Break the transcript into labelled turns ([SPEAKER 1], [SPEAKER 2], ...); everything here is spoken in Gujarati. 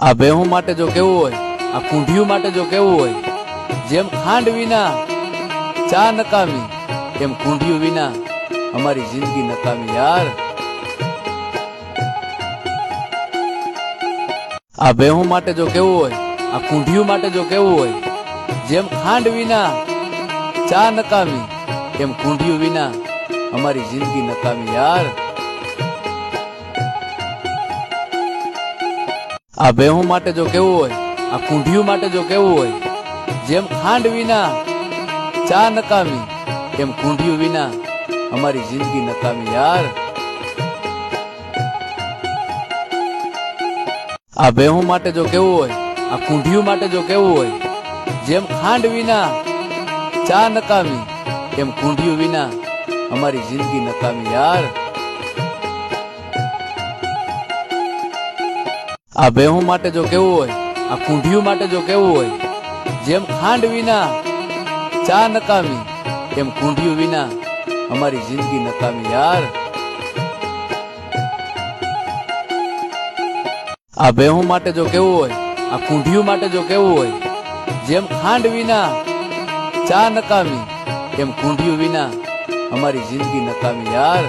[SPEAKER 1] આ બેહું માટે જો કેવું હોય, આ કુંઢિયું માટે જો કેવું હોય, જેમ ખાંડ વિના ચા નકામી, એમ કુંઢિયું વિના અમારી જિંદગી નકામી યાર। આ બેહું માટે જો કેવું હોય, આ કુંઢિયું માટે જો કેવું હોય, જેમ ખાંડ વિના ચા નકામી, એમ કુંઢિયું વિના અમારી જિંદગી નકામી યાર। આ બેહું માટે જો કેવું હોય, આ કુંઢિયું માટે જો કેવું હોય, જેમ ખાંડ વિના ચા નકામી, એમ કુંઢિયું વિના અમારી જિંદગી નકામી યાર। આ બેહું માટે જો કેવું હોય, આ કુંઢિયું માટે જો કેવું હોય, જેમ ખાંડ વિના ચા નકામી, એમ કુંઢિયું વિના અમારી જિંદગી નકામી યાર। આ બેહું માટે જો કેવું હોય, આ કુંઢિયું માટે જો કેવું હોય, જેમ ખાંડ વિના ચા નકામી, એમ કુંઢિયું વિના અમારી જિંદગી નકામી યાર। આ બેહું માટે જો કેવું હોય, આ કુંઢિયું માટે જો કેવું હોય, જેમ ખાંડ વિના ચા નકામી, એમ કુંઢિયું વિના અમારી જિંદગી નકામી યાર।